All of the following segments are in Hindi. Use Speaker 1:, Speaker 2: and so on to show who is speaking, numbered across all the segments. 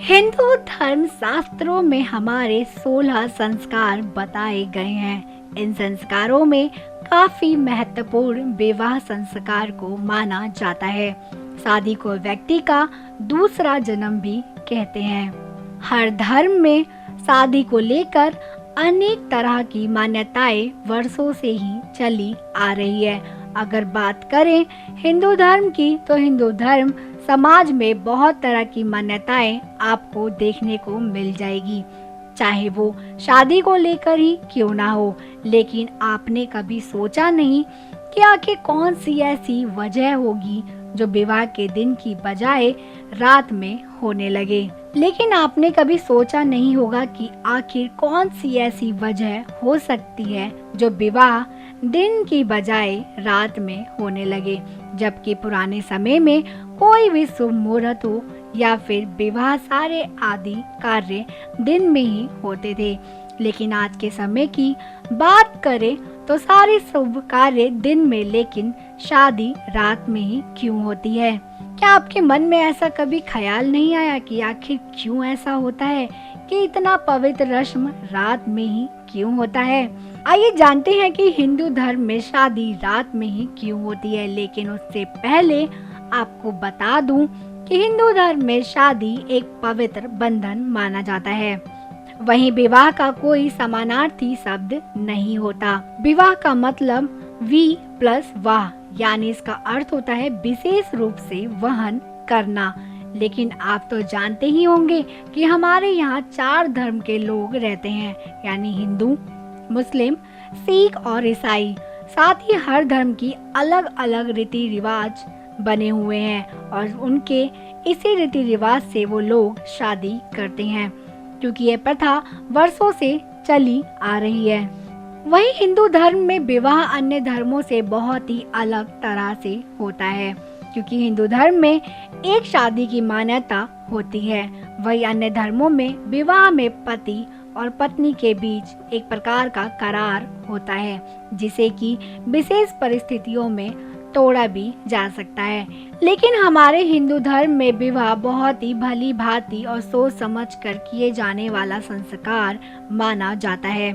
Speaker 1: हिंदू धर्म शास्त्रों में हमारे 16 संस्कार बताए गए हैं। इन संस्कारों में काफी महत्वपूर्ण विवाह संस्कार को माना जाता है। शादी को व्यक्ति का दूसरा जन्म भी कहते हैं। हर धर्म में शादी को लेकर अनेक तरह की मान्यताएं वर्षों से ही चली आ रही है। अगर बात करें हिंदू धर्म की, तो हिंदू धर्म समाज में बहुत तरह की मान्यताएं आपको देखने को मिल जाएगी, चाहे वो शादी को लेकर ही क्यों ना हो। लेकिन आपने कभी सोचा नहीं कि आखिर कौन सी ऐसी वजह होगी जो विवाह के दिन की बजाय रात में होने लगे। लेकिन आपने कभी सोचा नहीं होगा कि आखिर कौन सी ऐसी वजह हो सकती है जो विवाह दिन की बजाय रात में होने लगे। जबकि पुराने समय में कोई भी शुभ मुहूर्त हो या फिर विवाह सारे आदि कार्य दिन में ही होते थे। लेकिन आज के समय की बात करें तो सारे शुभ कार्य दिन में, लेकिन शादी रात में ही क्यों होती है। क्या आपके मन में ऐसा कभी ख्याल नहीं आया कि आखिर क्यों ऐसा होता है कि इतना पवित्र रस्म रात में ही क्यों होता है। आइए जानते हैं कि हिंदू धर्म में शादी रात में ही क्यों होती है। लेकिन उससे पहले आपको बता दूं कि हिंदू धर्म में शादी एक पवित्र बंधन माना जाता है। वहीं विवाह का कोई समानार्थी शब्द नहीं होता। विवाह का मतलब वी प्लस वाह, यानी इसका अर्थ होता है विशेष रूप से वहन करना। लेकिन आप तो जानते ही होंगे कि हमारे यहाँ 4 धर्म के लोग रहते हैं, यानी हिंदू, मुस्लिम, सिख और ईसाई। साथ ही हर धर्म की अलग अलग रीति रिवाज बने हुए हैं और उनके इसी रीति रिवाज से वो लोग शादी करते हैं, क्योंकि ये प्रथा वर्षों से चली आ रही है। वहीं हिंदू धर्म में विवाह अन्य धर्मों से बहुत ही अलग तरह से होता है, क्योंकि हिंदू धर्म में एक शादी की मान्यता होती है। वहीं अन्य धर्मों में विवाह में पति और पत्नी के बीच एक प्रकार का करार होता है, जिसे कि विशेष परिस्थितियों में तोड़ा भी जा सकता है। लेकिन हमारे हिंदू धर्म में विवाह बहुत ही भली भांति और सोच समझ कर किए जाने वाला संस्कार माना जाता है।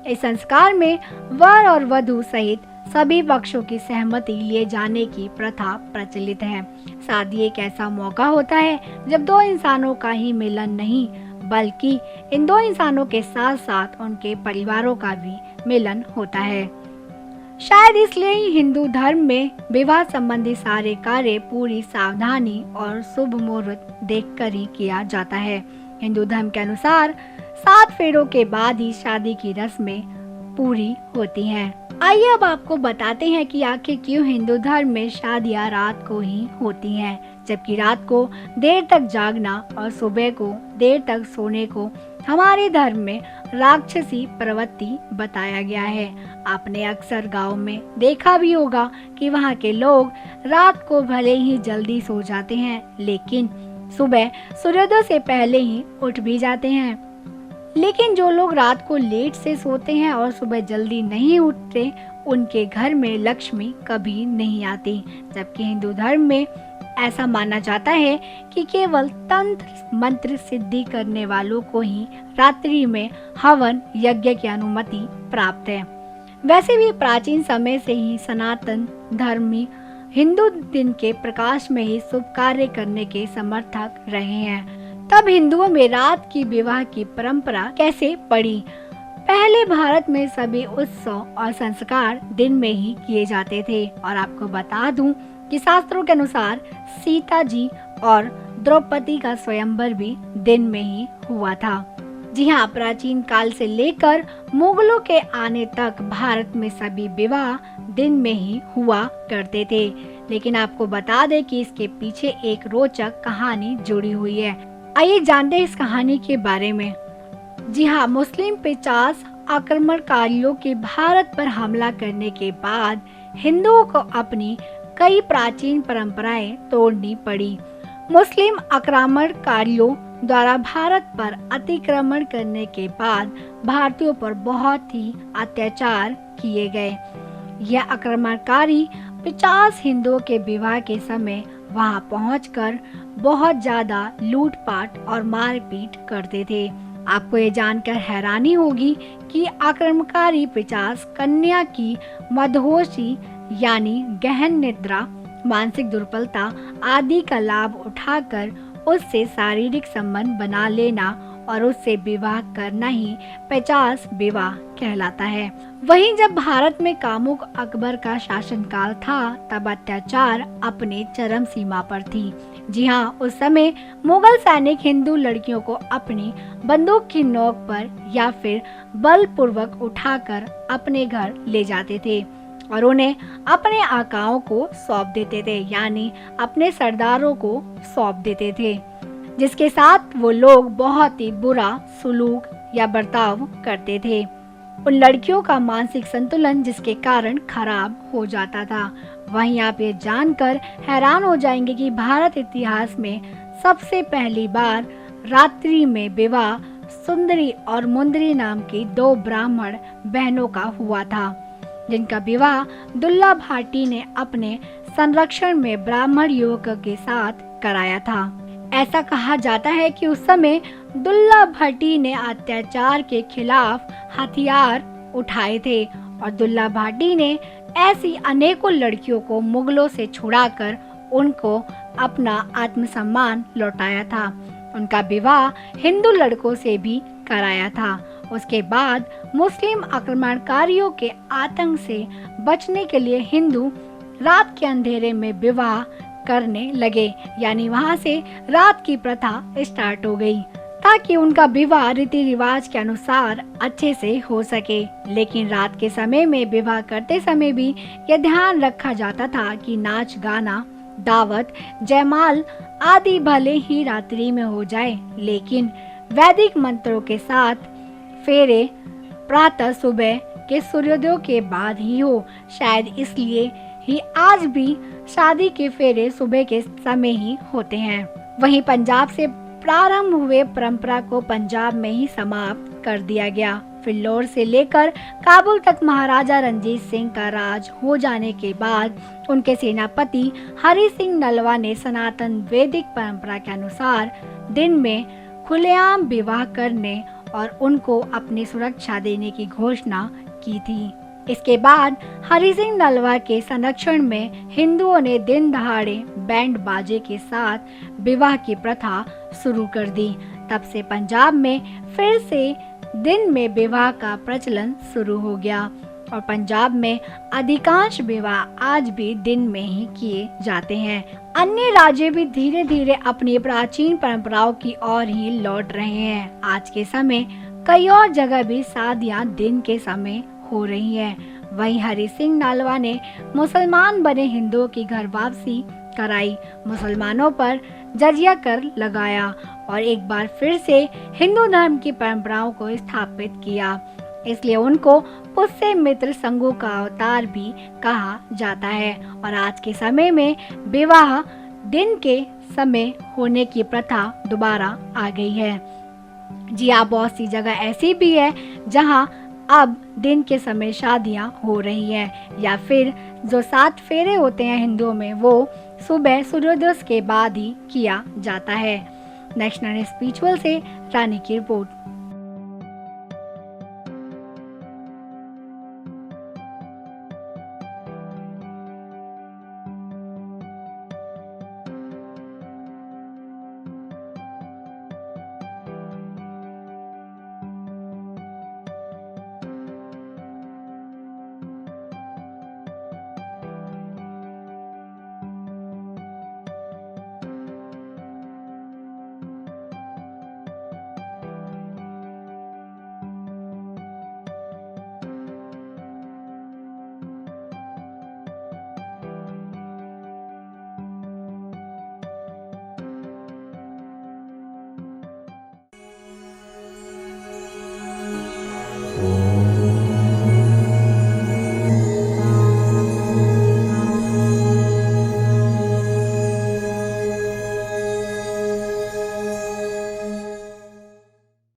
Speaker 1: इस संस्कार में वर और वधू सहित सभी पक्षों की सहमति लिए जाने की प्रथा प्रचलित है। शादी एक ऐसा मौका होता है जब 2 इंसानों का ही मिलन नहीं, बल्कि इन 2 इंसानों के साथ साथ उनके परिवारों का भी मिलन होता है। शायद इसलिए ही हिंदू धर्म में विवाह संबंधी सारे कार्य पूरी सावधानी और शुभ मुहूर्त देखकर ही किया जाता है। हिंदू धर्म के अनुसार 7 फेरों के बाद ही शादी की रस्में पूरी होती हैं। आइए अब आपको बताते हैं कि आखिर क्यों हिंदू धर्म में शादियां रात को ही होती हैं, जबकि रात को देर तक जागना और सुबह को देर तक सोने को हमारे धर्म में राक्षसी प्रवृत्ति बताया गया है। आपने अक्सर गांव में देखा भी होगा कि वहां के लोग रात को भले ही जल्दी सो जाते हैं, लेकिन सुबह सूर्योदय से पहले ही उठ भी जाते हैं। लेकिन जो लोग रात को लेट से सोते हैं और सुबह जल्दी नहीं उठते, उनके घर में लक्ष्मी कभी नहीं आती। जबकि हिंदू धर्म में ऐसा माना जाता है कि केवल तंत्र मंत्र सिद्धि करने वालों को ही रात्रि में हवन यज्ञ की अनुमति प्राप्त है। वैसे भी प्राचीन समय से ही सनातन धर्मी हिंदू दिन के प्रकाश में ही शुभ कार्य करने के समर्थक रहे हैं। तब हिंदुओं में रात की विवाह की परंपरा कैसे पड़ी? पहले भारत में सभी उत्सव और संस्कार दिन में ही किए जाते थे और आपको बता दूं कि शास्त्रों के अनुसार सीता जी और द्रौपदी का स्वयंवर भी दिन में ही हुआ था। जी हाँ, प्राचीन काल से लेकर मुगलों के आने तक भारत में सभी विवाह दिन में ही हुआ करते थे। लेकिन आपको बता दें कि इसके पीछे एक रोचक कहानी जुड़ी हुई है। आइए जानते हैं इस कहानी के बारे में। जी हाँ, मुस्लिम 50 आक्रमणकारियों के भारत पर हमला करने के बाद हिंदुओं को अपनी कई प्राचीन परंपराएं तोड़नी पड़ी। मुस्लिम आक्रमणकारियों द्वारा भारत पर अतिक्रमण करने के बाद भारतीयों पर बहुत ही अत्याचार किए गए। यह आक्रमणकारी 50 हिंदुओं के विवाह के समय वहां पहुंचकर बहुत ज़्यादा लूटपाट और मारपीट करते थे। आपको ये जानकर हैरानी होगी कि आक्रमणकारी पिशाच कन्या की मदहोशी यानी गहन निद्रा, मानसिक दुर्बलता आदि का लाभ उठाकर उससे शारीरिक संबंध बना लेना और उससे विवाह करना ही पिशाच विवाह कहलाता है। वहीं जब भारत में कामुक अकबर का शासनकाल था तब अत्याचार अपने चरम सीमा पर थी। जी हाँ, उस समय मुगल सैनिक हिंदू लड़कियों को अपनी बंदूक की नोक पर या फिर बलपूर्वक उठाकर अपने घर ले जाते थे और उन्हें अपने आकाओं को सौंप देते थे, यानी अपने सरदारों को सौंप देते थे, जिसके साथ वो लोग बहुत ही बुरा सुलूक या बर्ताव करते थे। उन लड़कियों का मानसिक संतुलन जिसके कारण खराब हो जाता था। वहीं आप ये जानकर हैरान हो जाएंगे कि भारत इतिहास में सबसे पहली बार रात्रि में विवाह सुंदरी और मुंदरी नाम की 2 ब्राह्मण बहनों का हुआ था, जिनका विवाह दुल्ला भाटी ने अपने संरक्षण में ब्राह्मण युवक के साथ कराया था। ऐसा कहा जाता है कि उस समय दुल्ला भट्टी ने अत्याचार के खिलाफ हथियार उठाए थे और दुल्ला भाटी ने ऐसी अनेकों लड़कियों को मुगलों से छुड़ाकर उनको अपना आत्मसम्मान लौटाया था। उनका विवाह हिंदू लड़कों से भी कराया था। उसके बाद मुस्लिम आक्रमणकारियों के आतंक से बचने के लिए हिंदू रात के अंधेरे में विवाह करने लगे, यानी वहां से रात की प्रथा स्टार्ट हो गई ताकि उनका विवाह रीति रिवाज के अनुसार अच्छे से हो सके। लेकिन रात के समय में विवाह करते समय भी यह ध्यान रखा जाता था कि नाच गाना, दावत, जयमाल आदि भले ही रात्रि में हो जाए, लेकिन वैदिक मंत्रों के साथ फेरे प्रातः सुबह के सूर्योदय के बाद ही हो। शायद इसलिए ही आज भी शादी के फेरे सुबह के समय ही होते हैं। वहीं पंजाब से प्रारंभ हुए परंपरा को पंजाब में ही समाप्त कर दिया गया। फिल्लौर से लेकर काबुल तक महाराजा रंजीत सिंह का राज हो जाने के बाद उनके सेनापति हरि सिंह नलवा ने सनातन वैदिक परंपरा के अनुसार दिन में खुलेआम विवाह करने और उनको अपनी सुरक्षा देने की घोषणा की थी। इसके बाद हरि सिंह नलवा के संरक्षण में हिंदुओं ने दिन दहाड़े बैंड बाजे के साथ विवाह की प्रथा शुरू कर दी। तब से पंजाब में फिर से दिन में विवाह का प्रचलन शुरू हो गया और पंजाब में अधिकांश विवाह आज भी दिन में ही किए जाते हैं। अन्य राज्य भी धीरे धीरे अपनी प्राचीन परंपराओं की ओर ही लौट रहे हैं। आज के समय कई और जगह भी शादियां दिन के समय हो रही है। वहीं हरि सिंह नालवा ने मुसलमान बने हिंदुओं की घर वापसी कराई, मुसलमानों पर जजिया कर लगाया और एक बार फिर से हिंदू धर्म की परंपराओं को स्थापित किया। इसलिए उनको पुष्य मित्र संघों का अवतार भी कहा जाता है और आज के समय में विवाह दिन के समय होने की प्रथा दोबारा आ गई है। जी हाँ, बहुत सी जगह ऐसी भी है जहाँ अब दिन के समय शादियां हो रही हैं या फिर जो 7 फेरे होते हैं हिंदुओं में वो सुबह सूर्योदय के बाद ही किया जाता है। नेशनल स्पिरिचुअल से रानी की रिपोर्ट।